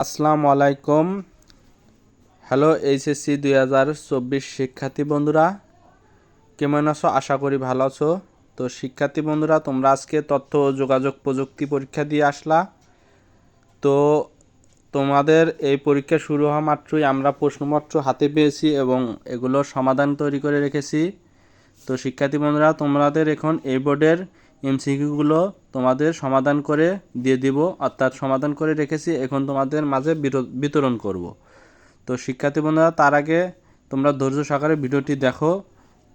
আসসালামু আলাইকুম। Hello HSC 2024 শিক্ষার্থী বন্ধুরা, কেমন আছো? আশা করি ভালো আছো। তো শিক্ষার্থী বন্ধুরা, তোমরা আজকে তথ্য ও যোগাযোগ প্রযুক্তি পরীক্ষা দিয়ে আসলা। তো তোমাদের এই পরীক্ষা শুরু হওয়া মাত্রই আমরা প্রশ্নপত্র হাতে পেয়েছি এবং এগুলোর সমাধান তৈরি করে রেখেছি। তো শিক্ষার্থী বন্ধুরা, তোমাদের এখন এই বোর্ডের এমসিকিউগুলো তোমাদের সমাধান করে দিয়ে দিব, অর্থাৎ সমাধান করে রেখেছি, এখন তোমাদের মাঝে বিতরণ করব। তো শিক্ষার্থী বন্ধুরা, তার আগে তোমরা ধৈর্য সহকারে ভিডিওটি দেখো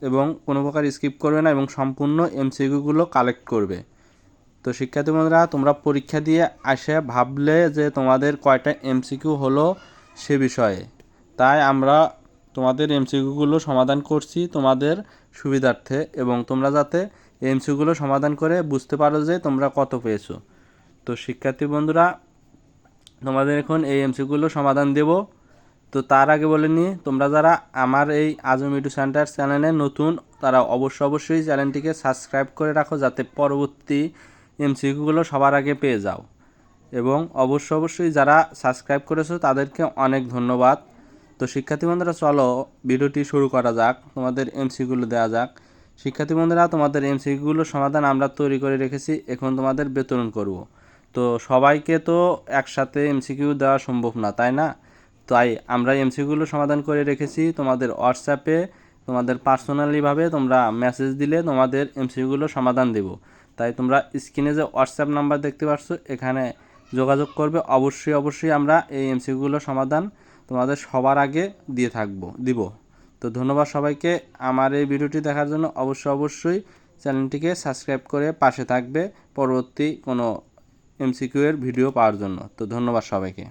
এবং কোনো প্রকার স্কিপ করবে না এবং সম্পূর্ণ এমসিকিউগুলো কালেক্ট করবে। তো শিক্ষার্থী বন্ধুরা, তোমরা পরীক্ষা দিয়ে আসে ভাবলে যে তোমাদের কয়টা এমসিকিউ হলো সে বিষয়ে, তাই আমরা তোমাদের এমসিকিউগুলো সমাধান করছি তোমাদের সুবিধার্থে, এবং তোমরা যাতে এমসিকিউগুলো সমাধান করে বুঝতে পারো যে তোমরা কত পেয়েছো। তো শিক্ষার্থী বন্ধুরা, তোমাদের এখন এই এমসিকিউগুলো সমাধান দেব। তো তার আগে বলে নিই, তোমরা যারা আমার এই আজম ইউটিউব সেন্টার চ্যানেলে নতুন, তারা অবশ্যই চ্যানেলটিকে সাবস্ক্রাইব করে রাখো, যাতে পরবর্তী এমসিকিউগুলো সবার আগে পেয়ে যাও। এবং অবশ্যই যারা সাবস্ক্রাইব করেছো তাদেরকে অনেক ধন্যবাদ। তো শিক্ষার্থী বন্ধুরা, চলো ভিডিওটি শুরু করা যাক, তোমাদের এমসিকিউগুলো দেওয়া যাক। শিক্ষার্থী বন্ধুরা, তোমাদের এমসিকিউগুলোর সমাধান আমরা তৈরি করে রেখেছি, এখন তোমাদের বিতরণ করব। তো সবাইকে তো একসাথে এমসিকিউ দেওয়া সম্ভব না, তাই না? তাই আমরা এমসিকিউগুলো সমাধান করে রেখেছি তোমাদের হোয়াটসঅ্যাপে, তোমাদের পার্সোনালিভাবে তোমরা মেসেজ দিলে তোমাদের এমসিকিউগুলো সমাধান দেব। তাই তোমরা স্ক্রিনে যে হোয়াটসঅ্যাপ নাম্বার দেখতে পাচ্ছ, এখানে যোগাযোগ করবে। অবশ্যই আমরা এই এমসিকিউগুলো সমাধান তোমাদের সবার আগে দিব। তো ধন্যবাদ সবাইকে আমার এই ভিডিওটি দেখার জন্য। অবশ্যই চ্যানেলটিকে সাবস্ক্রাইব করে পাশে থাকবে পরবর্তী কোনো এমসিকিউ এর ভিডিও পাওয়ার জন্য। তো ধন্যবাদ সবাইকে।